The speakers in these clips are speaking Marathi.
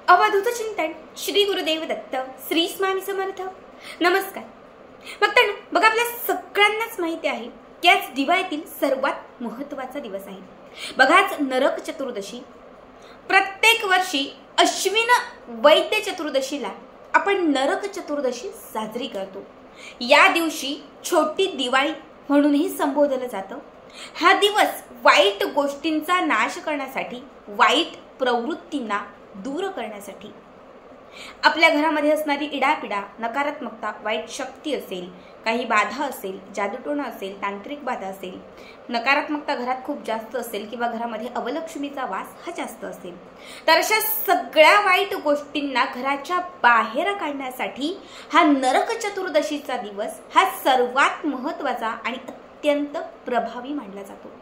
अवधूत चिंतन श्री गुरुदेव दत्त श्री स्वामी समर्थ। नमस्कार भक्तांनो, बघा आपल्या सगळ्यांनाच माहिती आहे की आज दिवाळीतील सर्वात महत्त्वाचा दिवस आहे। बघा आज नरक चतुर्दशी। प्रत्येक वर्षी अश्विन वैद्य चतुर्दशीला आपण नरक चतुर्दशी साजरी करतो। या दिवशी छोटी दिवाळी म्हणूनही संबोधलं जातं। हा दिवस वाईट गोष्टींचा नाश करण्यासाठी, वाईट प्रवृत्तींना दूर करण्यासाठी, आपल्या घरामध्ये असणारी इडापिडा, नकारात्मकता, वाईट शक्ती असेल, काही बाधा असेल, जादूटोणा असेल, तांत्रिक बाधा असेल, नकारात्मकता घरात खूप जास्त असेल किंवा घरामध्ये अवलक्ष्मीचा वास हा जास्त असेल, तर अशा सगळ्या वाईट गोष्टींना घराच्या बाहेर काढण्यासाठी हा नरक चतुर्दशीचा दिवस हा सर्वात महत्त्वाचा आणि अत्यंत प्रभावी मानला जातो।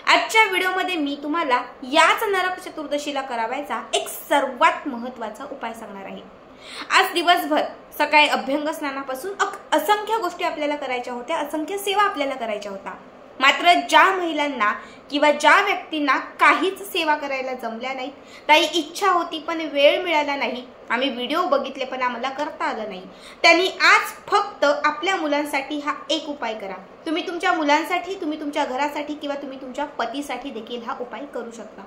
आजच्या व्हिडिओमध्ये मी तुम्हाला याच नरक चतुर्दशीला करावायचा एक सर्वात महत्त्वाचा उपाय सांगणार आहे। आज दिवसभर सकाळी अभ्यंग स्नानापासून असंख्य गोष्टी आपल्याला करायच्या होत्या, असंख्य सेवा आपल्याला करायच्या होत्या। मात्र ज्या महिलांना किंवा ज्या व्यक्तींना काहीच सेवा करायला जमल्या नाहीत, काही इच्छा होती पण वेळ मिळाला नाही, आम्ही व्हिडिओ बघितले पण आम्हाला करता आलं नाही, त्यांनी आज फक्त आपल्या मुलांसाठी हा एक उपाय करा। तुम्ही तुमच्या मुलांसाठी, तुम्ही तुमच्या घरासाठी किंवा तुम्ही तुमच्या पतीसाठी देखील हा उपाय करू शकता।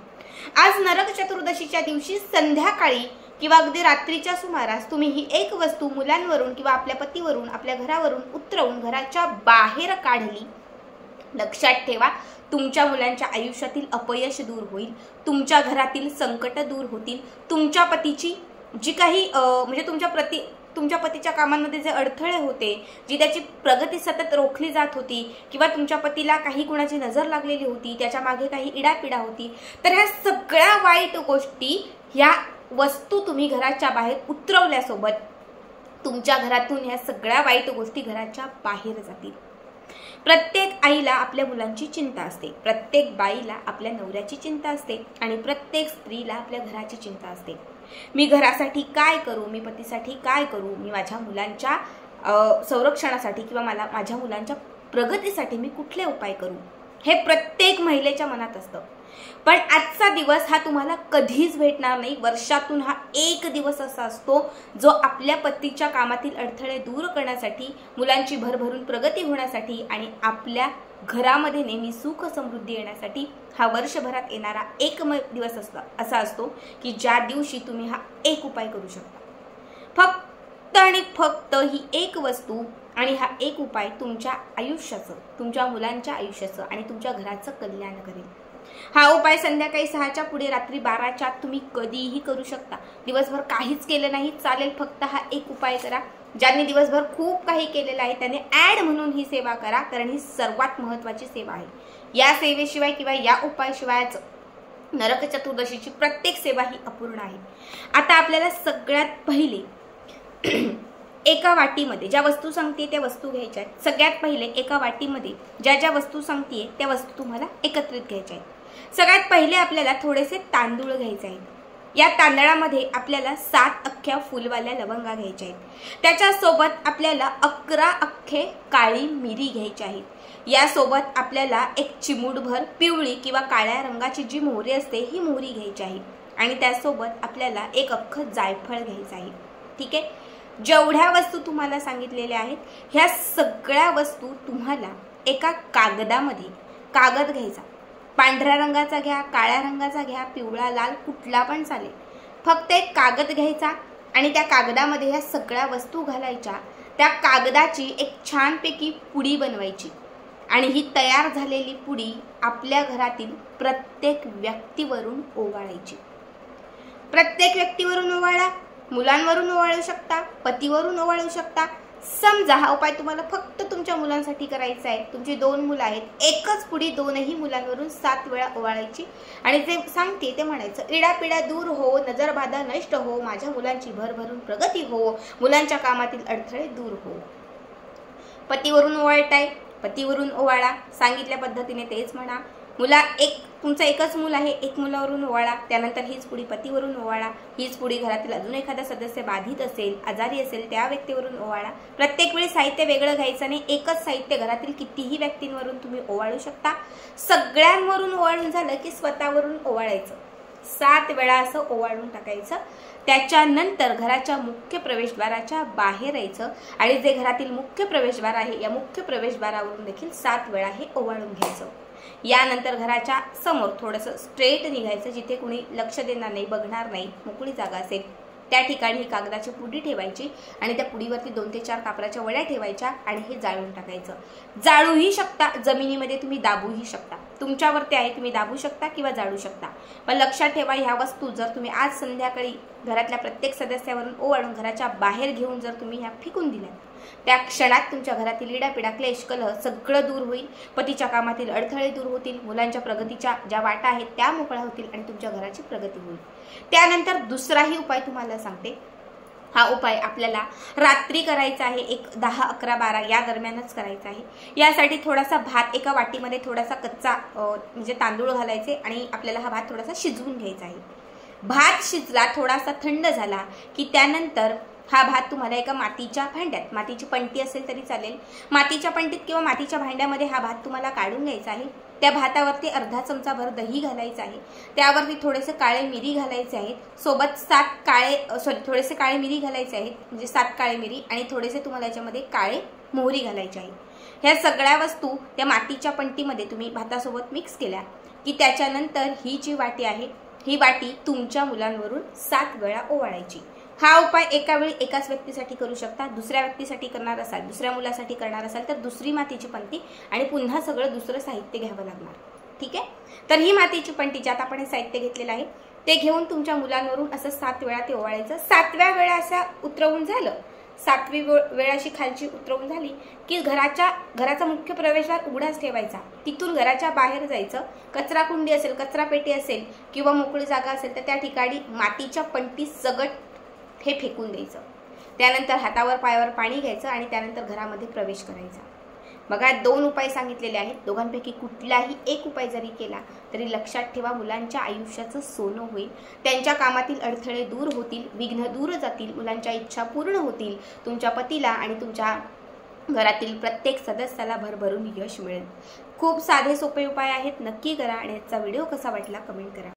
आज नरक चतुर्दशीच्या दिवशी संध्याकाळी किंवा अगदी रात्रीच्या सुमारास तुम्ही ही एक वस्तू मुलांवरून किंवा आपल्या पतीवरून, आपल्या घरावरून उतरवून घराच्या बाहेर काढली। लक्षात ठेवा, तुमच्या मुलांच्या आयुष्यातील अपयश दूर होईल, तुमच्या घरातील संकट दूर होतील, तुमच्या पतीची जी काही म्हणजे तुमच्या पतीच्या कामांमध्ये जे अडथळे होते, जी त्याची प्रगती सतत रोखली जात होती किंवा तुमच्या पतीला काही कुणाची नजर लागलेली होती, त्याच्या मागे काही इडापिडा होती, तर ह्या सगळ्या वाईट गोष्टी, ह्या वस्तू तुम्ही घराच्या बाहेर उतरवल्यासोबत तुमच्या घरातून ह्या सगळ्या वाईट गोष्टी घराच्या बाहेर जातील। प्रत्येक आईला आपल्या मुलांची चिंता असते, प्रत्येक बाईला आपल्या नवऱ्याची चिंता असते आणि प्रत्येक स्त्रीला आपल्या घराची चिंता असते। मी घरासाठी काय करू, मी पतीसाठी काय करू, मी माझ्या मुलांच्या संरक्षणासाठी किंवा माझ्या मुलांच्या प्रगतीसाठी मी कुठले उपाय करू, हे प्रत्येक महिलेच्या मनात असतं। पण आजचा दिवस हा तुम्हाला कधीच भेटणार नाही। वर्षातून हा एक दिवस असा असतो जो आपल्या पतीच्या कामातील अडथळे दूर करण्यासाठी, मुलांची भरभरून प्रगती होण्यासाठी आणि आपल्या घरामध्ये नेहमी सुख समृद्धी येण्यासाठी हा वर्षभरात येणारा एक दिवस असा असतो की ज्या दिवशी तुम्ही हा एक उपाय करू शकता। फक्त आणि फक्त ही एक वस्तू आणि हा एक उपाय तुमच्या आयुष्याचं, तुमच्या मुलांच्या आयुष्याचं आणि तुमच्या घराचं कल्याण करेल। हा उपाय संध्याकाळी 6च्या पुढे, रात्री 12च्या तुम्ही कधीही करू शकता। दिवसभर काहीच केलं नाही चालेल, फक्त हा एक उपाय करा। ज्यांनी दिवसभर खूप काही केलेलं आहे त्यांनी ॲड म्हणून ही सेवा करा, कारण ही सर्वात महत्त्वाची सेवा आहे। या सेवेशिवाय किंवा या उपायाशिवायच नरक चतुर्दशीची प्रत्येक सेवा ही अपूर्ण आहे। आता आपल्याला सगळ्यात पहिले एका वाटीमध्ये ज्या वस्तू सांगते त्या वस्तू घ्यायच्या आहेत। सगळ्यात पहिले एका वाटीमध्ये ज्या ज्या वस्तू सांगते त्या वस्तू तुम्हाला एकत्रित घ्यायच्या आहेत। सगळ्यात पहिले आपल्याला थोडेसे तांदूळ घ्यायचे आहेत। या तांदळामध्ये आपल्याला 7 अख्ख्या फुलवाल्या लवंगा घ्यायच्या आहेत। त्याच्यासोबत आपल्याला 11 अख्खे काळी मिरी घ्यायची आहेत। यासोबत आपल्याला एक चिमूटभर पिवळी किंवा काळ्या रंगाची जी मोहरी असते ही मोहरी घ्यायची आहे आणि त्यासोबत आपल्याला एक अख्खं जायफळ घ्यायचं आहे। ठीक आहे, जेवढ्या वस्तू तुम्हाला सांगितलेल्या आहेत ह्या सगळ्या वस्तू तुम्हाला एका कागदामध्ये, कागद घ्यायचा, पांढऱ्या रंगाचा घ्या, काळ्या रंगाचा घ्या, पिवळा, लाल, कुठला पण चालेल, फक्त एक कागद घ्यायचा आणि त्या कागदामध्ये ह्या सगळ्या वस्तू घालायच्या। त्या कागदाची एक छानपैकी पुडी बनवायची आणि ही तयार झालेली पुडी आपल्या घरातील प्रत्येक व्यक्तीवरून ओवाळायची। प्रत्येक व्यक्तीवरून ओवाळा, मुलांवरून ओवाळू शकता, पतीवरून ओवाळू शकता। समजा हा उपाय तुम्हाला फक्त तुमच्या मुलांसाठी करायचा आहे, तुमची 2 मुलं आहेत, एकच पुडी दोनही मुलांवरून 7 वेळा ओवाळायची आणि जे सांगते ते म्हणायचं, इडापिडा दूर हो, नजरबाधा नष्ट हो, माझ्या मुलांची भरभरून प्रगती हो, मुलांच्या कामातील अडथळे दूर हो। पतीवरून ओवाळताय, पतीवरून ओवाळा, सांगितल्या पद्धतीने तेच म्हणा। तुमचं एकच मूल आहे, एक मुलावरून ओवाळा, त्यानंतर हीच पुडी पतीवरून ओवाळा, हीच पुडी घरातील अजून एखादा सदस्य बाधित असेल, आजारी असेल त्या व्यक्तीवरून ओवाळा। प्रत्येक वेळी साहित्य वेगळं घ्यायचं नाही, एकच साहित्य घरातील कितीही व्यक्तींवरून तुम्ही ओवाळू शकता। सगळ्यांवरून ओवाळून झालं की स्वतःवरून ओवाळायचं। 7 वेळा असं ओवाळून टाकायचं। त्याच्यानंतर घराच्या मुख्य प्रवेशद्वाराच्या बाहेर यायचं आणि जे घरातील मुख्य प्रवेशद्वार आहे या मुख्य प्रवेशद्वारावरून देखील 7 वेळा हे ओवाळून घ्यायचं। यानंतर घराच्या समोर थोडंसं स्ट्रेट निघायचं, जिथे कुणी लक्ष देणार नाही, बघणार नाही, मोकळी जागा असेल त्या ठिकाणी ही कागदाची पुडी ठेवायची आणि त्या पुडीवरती 2 ते 4 कापराच्या वड्या ठेवायच्या आणि हे जाळून टाकायचं। जाळूही शकता, जमिनीमध्ये तुम्ही दाबूही शकता, तुमच्यावरती आहे, तुम्ही दाबू शकता किंवा जाळू शकता। पण लक्षात ठेवा, ह्या वस्तू जर तुम्ही आज संध्याकाळी घरातल्या प्रत्येक सदस्यावरून ओवाळून घराच्या बाहेर घेऊन जर तुम्ही ह्या फेकून दिल्या, त्या क्षणात तुमच्या घरातील इडापिडा, क्लेश, कलह सगळं दूर होईल, पतीच्या कामातील अडथळे दूर होतील, मुलांच्या प्रगतीच्या ज्या वाटा आहेत त्या मोकळ्या होतील आणि तुमच्या घराची प्रगती होईल। त्यानंतर दुसराही उपाय तुम्हाला सांगते। हा उपाय आपल्याला रात्री करायचा आहे, एक 10, 11, 12 या दरम्यानच करायचा आहे। यासाठी थोडासा भात एका वाटीमध्ये थोडासा कच्चा म्हणजे तांदूळ घालायचे आणि आपल्याला हा भात थोडासा शिजवून घ्यायचा आहे। भात शिजला, थोडासा थंड झाला की त्यानंतर हा भात तुम्हाला एका मातीच्या भांड्यात, मातीची पंटी असेल तरी चालेल, मातीच्या पंटीत किंवा मातीच्या भांड्यामध्ये हा भात तुम्हाला काढून घ्यायचा आहे। त्या भातावरती अर्धा चमचाभर दही घालायचं आहे, त्यावरती थोडेसे काळे मिरी घालायचे आहेत, सोबत थोडेसे काळे मिरी घालायचे आहेत, म्हणजे 7 काळे मिरी आणि थोडेसे तुम्हाला याच्यामध्ये काळे मोहरी घालायचे आहे। ह्या सगळ्या वस्तू त्या मातीच्या पंटीमध्ये तुम्ही भातासोबत मिक्स केल्या की त्याच्यानंतर ही जी वाटी आहे ही वाटी तुमच्या मुलांवरून 7 वेळा ओवाळायची। हा उपाय एका वेळी एकाच व्यक्तीसाठी करू शकता। दुसऱ्या व्यक्तीसाठी करणार असाल, दुसऱ्या मुलासाठी करणार असाल तर दुसरी मातीची पंटी आणि पुन्हा सगळं दुसरं साहित्य घ्यावं लागणार। ठीक आहे, तर ही मातीची पंटी ज्यात आपण हे साहित्य घेतलेलं आहे ते घेऊन तुमच्या मुलांवरून असं 7 वेळा ते ओवाळायचं। 7व्या वेळा असा उतरवून झालं, 7वी वेळ अशी खालची उतरवून झाली की घराचा मुख्य प्रवेशद्वार उघडाच ठेवायचा, तिथून घराच्या बाहेर जायचं। कचरा कुंडी असेल, कचरा पेटी असेल किंवा मोकळी जागा असेल तर त्या ठिकाणी मातीच्या पंटी सगट हे फेकून द्यायचं। त्यानंतर हातावर पायावर पाणी घ्यायचं आणि त्यानंतर घरामध्ये प्रवेश करायचा। बघा, 2 उपाय सांगितलेले आहेत, दोघांपैकी कुठलाही एक उपाय जरी केला तरी लक्षात ठेवा मुलांच्या आयुष्याचं सोनं होईल, त्यांच्या कामातील अडथळे दूर होतील, विघ्न दूर जातील, मुलांच्या इच्छा पूर्ण होतील, तुमच्या पतीला आणि तुमच्या घरातील प्रत्येक सदस्याला भरभरून यश मिळेल। खूप साधे सोपे उपाय आहेत, नक्की करा आणि याचा व्हिडिओ कसा वाटला कमेंट करा।